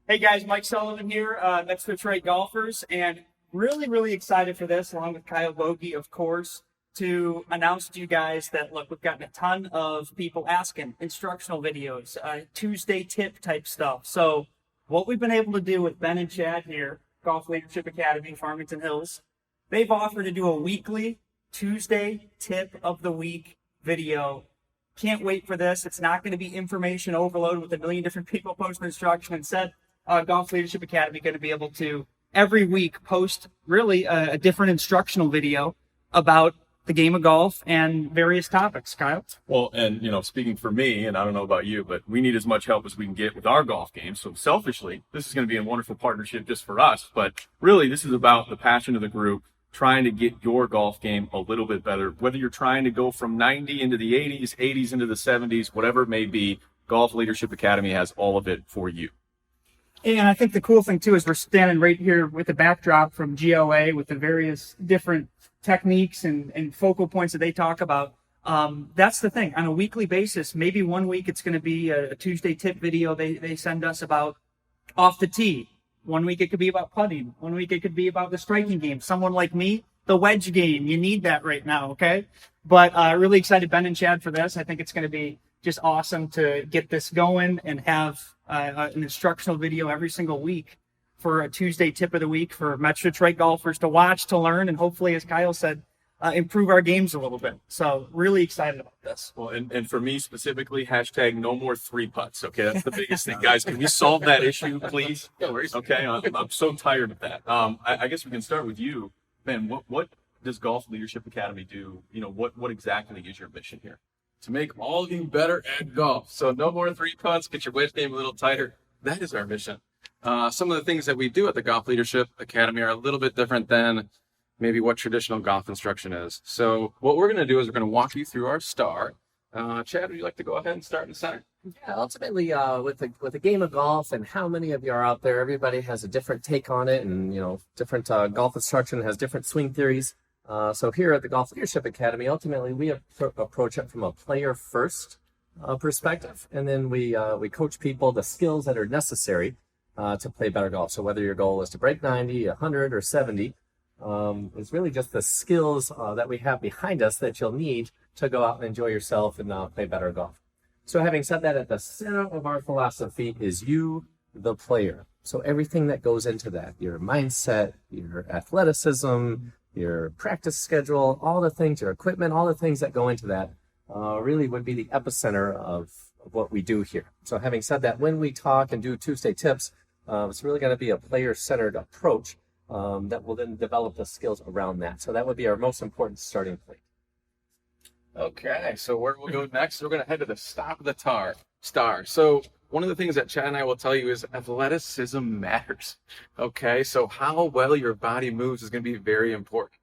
Hey guys, Mike Sullivan here, That's Right Golfers, and really excited for this, along with Kyle Bogey, of course, to announce to you guys that, look, we've gotten a ton of people asking instructional videos, Tuesday tip type stuff. So what we've been able to do with Ben and Chad here, Golf Leadership Academy, Farmington Hills, they've offered to do a weekly Tuesday tip of the week video. Can't wait for this. It's not going to be information overload with a million different people posting instruction. Instead, Golf Leadership Academy going to be able to every week post really a different instructional video about the game of golf and various topics. Kyle? Well, and speaking for me, and I don't know about you, but we need as much help as we can get with our golf game. So selfishly, this is going to be a wonderful partnership just for us. But really, this is about the passion of the group, trying to get your golf game a little bit better. Whether you're trying to go from 90 into the 80s, 80s into the 70s, whatever it may be, Golf Leadership Academy has all of it for you. And I think the cool thing, too, is we're standing right here with the backdrop from GOA with the various different techniques and focal points that they talk about. That's the thing. On a weekly basis, maybe 1 week it's going to be a Tuesday tip video they send us about off the tee. 1 week it could be about putting. 1 week it could be about the striking game. Someone like me, the wedge game. You need that right now, okay? But really excited, Ben and Chad, for this. I think it's going to be just awesome to get this going and have an instructional video every single week for a Tuesday tip of the week for Metro Detroit golfers to watch, to learn, and hopefully, as Kyle said, improve our games a little bit. So really excited about this. Well, and for me specifically, hashtag no more 3-putts. Okay, that's the biggest thing. Guys, can we solve that issue, please? No worries. Okay, I'm so tired of that. I guess we can start with you. Ben, what does Golf Leadership Academy do? What exactly is your mission here? To make all of you better at golf. So no more 3-putts, get your wedge game a little tighter. That is our mission. Some of the things that we do at the Golf Leadership Academy are a little bit different than maybe what traditional golf instruction is. So what we're going to do is we're going to walk you through our star. Chad, would you like to go ahead and start in the center? Yeah, ultimately, with the game of golf and how many of you are out there, everybody has a different take on it, and different golf instruction has different swing theories. So here at the Golf Leadership Academy, ultimately we approach it from a player-first perspective, and then we coach people the skills that are necessary to play better golf. So whether your goal is to break 90, 100, or 70, it's really just the skills that we have behind us that you'll need to go out and enjoy yourself and play better golf. So having said that, at the center of our philosophy is you, the player. So everything that goes into that, your mindset, your athleticism, your practice schedule, all the things, your equipment, all the things that go into that really would be the epicenter of what we do here. So having said that, when we talk and do Tuesday tips, it's really going to be a player-centered approach that will then develop the skills around that. So that would be our most important starting point. Okay, so where we'll go next, we're going to head to the stop of the star. So one of the things that Chad and I will tell you is athleticism matters. Okay, so how well your body moves is going to be very important.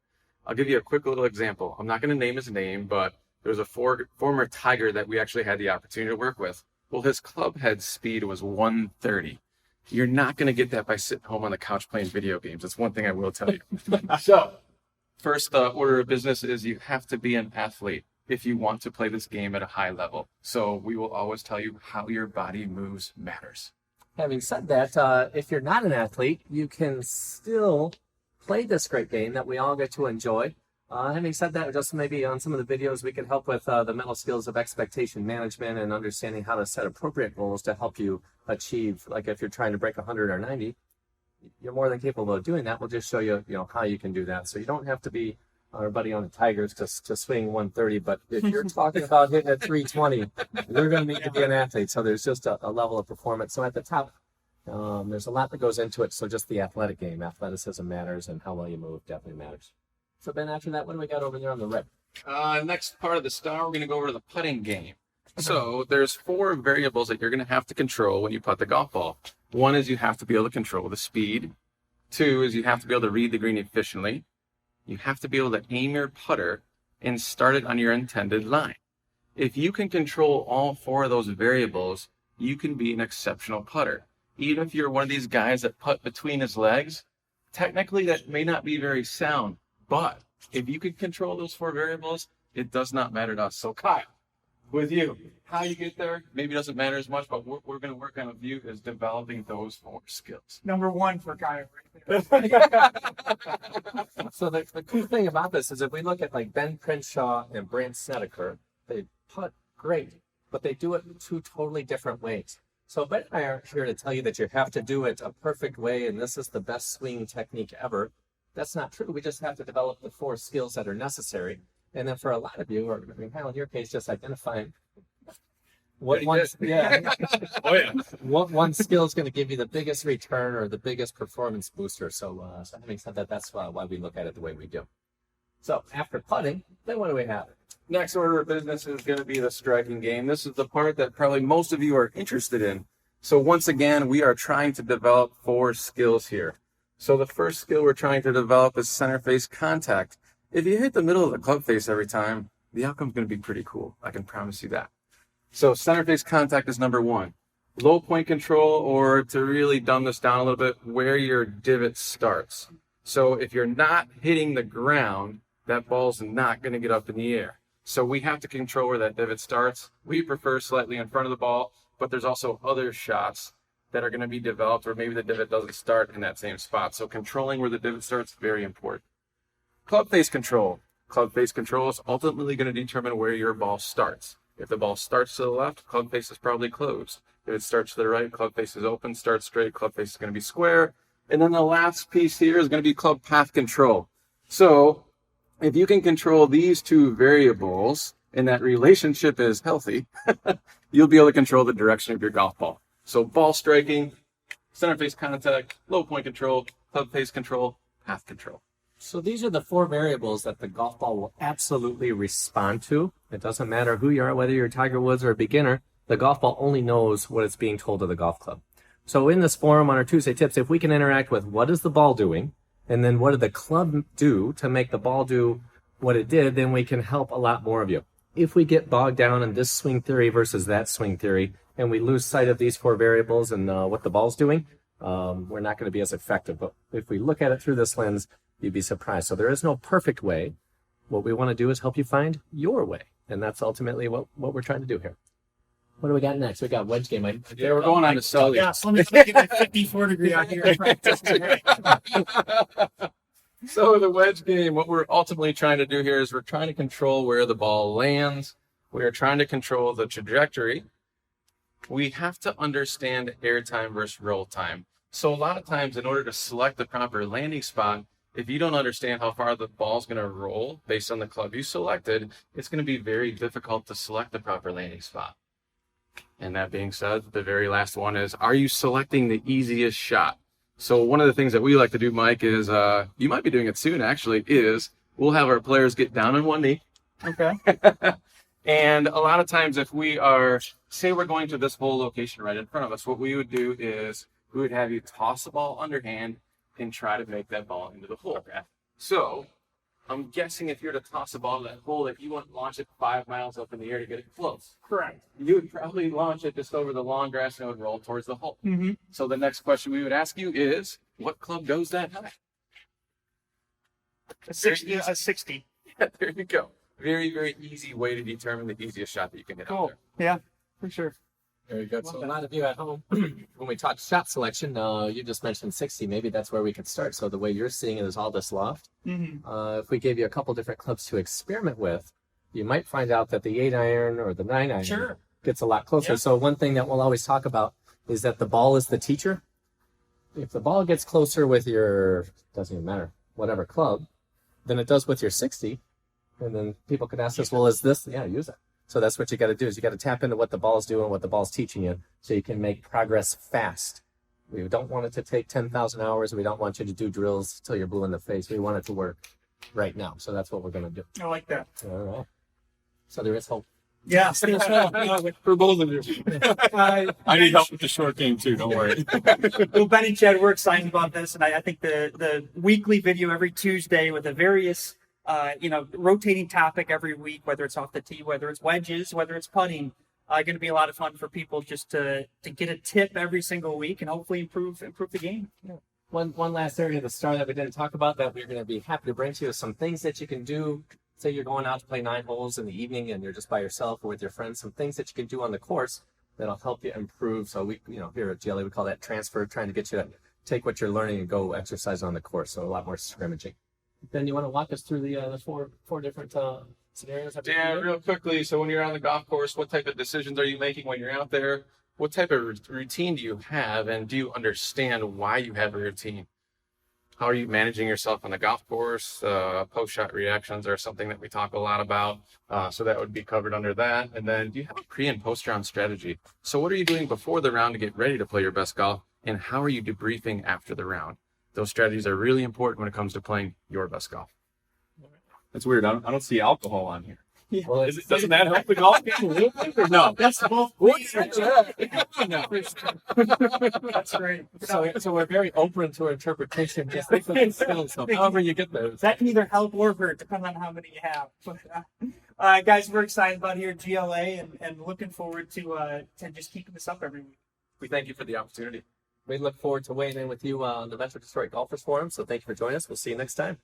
I'll give you a quick little example. I'm not going to name his name, but there was a former Tiger that we actually had the opportunity to work with. Well, his club head speed was 130. You're not going to get that by sitting home on the couch playing video games. That's one thing I will tell you. So, first order of business is you have to be an athlete if you want to play this game at a high level. So we will always tell you how your body moves matters. Having said that, if you're not an athlete, you can still play this great game that we all get to enjoy. Having said that, just maybe on some of the videos, we can help with the mental skills of expectation management and understanding how to set appropriate goals to help you achieve, like if you're trying to break 100 or 90, you're more than capable of doing that. We'll just show you, how you can do that. So you don't have to be our buddy on the Tigers to swing 130, but if you're talking about hitting at 320, you're going to need to be an athlete. So there's just a level of performance. So at the top, there's a lot that goes into it. So just the athletic game, athleticism matters, and how well you move definitely matters. So Ben, after that, what do we got over there on the right? Next part of the star, we're going to go over to the putting game. So there's 4 variables that you're going to have to control when you putt the golf ball. 1 is you have to be able to control the speed. 2 is you have to be able to read the green efficiently. You have to be able to aim your putter and start it on your intended line. If you can control all 4 of those variables, you can be an exceptional putter. Even if you're one of these guys that putt between his legs, technically that may not be very sound, but if you can control those 4 variables, it does not matter to us. So Kyle, with you. How you get there maybe doesn't matter as much, but what we're going to work on with you is developing those 4 skills. Number 1 for Kyle right there. So the cool thing about this is if we look at like Ben Crenshaw and Brant Snedeker, they putt great, but they do it 2 totally different ways. So Ben and I aren't here to tell you that you have to do it a perfect way and this is the best swing technique ever. That's not true. We just have to develop the 4 skills that are necessary. And then for a lot of you, or I mean, Kyle, in your case, just identifying what one, Oh yeah. what one skill is going to give you the biggest return or the biggest performance booster. So, so having said that, that's why we look at it the way we do. So after putting, then what do we have? Next order of business is going to be the striking game. This is the part that probably most of you are interested in. So once again, we are trying to develop 4 skills here. So the first skill we're trying to develop is center face contact. If you hit the middle of the club face every time, the outcome's going to be pretty cool. I can promise you that. So center face contact is number 1. Low point control, or to really dumb this down a little bit, where your divot starts. So if you're not hitting the ground, that ball's not going to get up in the air. So we have to control where that divot starts. We prefer slightly in front of the ball, but there's also other shots that are going to be developed where maybe the divot doesn't start in that same spot. So controlling where the divot starts, very important. Club face control. Club face control is ultimately going to determine where your ball starts. If the ball starts to the left, club face is probably closed. If it starts to the right, club face is open. Starts straight, club face is going to be square. And then the last piece here is going to be club path control. So if you can control these 2 variables and that relationship is healthy, you'll be able to control the direction of your golf ball. So ball striking, center face contact, low point control, club face control, path control. So these are the 4 variables that the golf ball will absolutely respond to. It doesn't matter who you are, whether you're Tiger Woods or a beginner, the golf ball only knows what it's being told to the golf club. So in this forum on our Tuesday tips, if we can interact with what is the ball doing, and then what did the club do to make the ball do what it did, then we can help a lot more of you. If we get bogged down in this swing theory versus that swing theory, and we lose sight of these 4 variables and what the ball's doing, we're not going to be as effective. But if we look at it through this lens, you'd be surprised. So there is no perfect way. What we want to do is help you find your way. And that's ultimately what we're trying to do here. What do we got next? We got wedge game. Yeah, we're going on to Sully. Yes, let me get my 54-degree out here. So the wedge game, what we're ultimately trying to do here is we're trying to control where the ball lands. We are trying to control the trajectory. We have to understand air time versus roll time. So a lot of times in order to select the proper landing spot, if you don't understand how far the ball's going to roll based on the club you selected, it's going to be very difficult to select the proper landing spot. And that being said, the very last one is, are you selecting the easiest shot? So one of the things that we like to do, Mike, is, you might be doing it soon actually, is we'll have our players get down on one knee. Okay. And a lot of times if we are, say we're going to this whole location right in front of us, what we would do is we would have you toss the ball underhand and try to make that ball into the hole. Okay. So I'm guessing if you're to toss a ball to that hole, that you wouldn't launch it 5 miles up in the air to get it close. Correct. You would probably launch it just over the long grass and it would roll towards the hole. Mm-hmm. So the next question we would ask you is, what club goes that high? A 60. Yeah, there you go. Very, very easy way to determine the easiest shot that you can hit out Cool. there. Yeah, for sure. Very good. So a lot of you at home, when we talk shot selection, you just mentioned 60. Maybe that's where we could start. So the way you're seeing it is all this loft. Mm-hmm. If we gave you a couple different clubs to experiment with, you might find out that the 8-iron or the 9-iron Sure. gets a lot closer. Yeah. So one thing that we'll always talk about is that the ball is the teacher. If the ball gets closer with your, doesn't even matter, whatever club, than it does with your 60, and then people could ask us, well, is this, yeah, use it. So that's what you got to do, is you got to tap into what the ball's doing, what the ball's teaching you, so you can make progress fast. We don't want it to take 10,000 hours. We don't want you to do drills till you're blue in the face. We want it to work right now. So that's what we're going to do. I like that. All right. So there is hope. Yeah. For both of you. I need help with the short game too, don't worry. Well, Ben and Chad, we're excited about this, and I think the weekly video every Tuesday with the various, rotating topic every week, whether it's off the tee, whether it's wedges, whether it's putting, going to be a lot of fun for people just to get a tip every single week and hopefully improve the game. Yeah. One last area of the star that we didn't talk about that we're going to be happy to bring to you is some things that you can do say you're going out to play 9 holes in the evening and you're just by yourself or with your friends, some things that you can do on the course that'll help you improve. So we, here at GLA, we call that transfer, trying to get you to take what you're learning and go exercise on the course. So a lot more scrimmaging. Ben, you want to walk us through the four different scenarios? Yeah, real quickly. So when you're on the golf course, what type of decisions are you making when you're out there? What type of routine do you have, and do you understand why you have a routine? How are you managing yourself on the golf course? Post-shot reactions are something that we talk a lot about. So that would be covered under that. And then do you have a pre and post-round strategy? So what are you doing before the round to get ready to play your best golf? And how are you debriefing after the round? Those strategies are really important when it comes to playing your best golf. That's weird. I don't see alcohol on here. Well, Doesn't that help the golf game a little bit? Or no? That's both. That's right. So we're very open to interpretation. Just think of the skills. So however you get those. That can either help or hurt, depending on how many you have. But, guys, we're excited about here at GLA and looking forward to just keeping this up every week. We thank you for the opportunity. We look forward to weighing in with you on the Metro Detroit Golfers Forum. So thank you for joining us. We'll see you next time.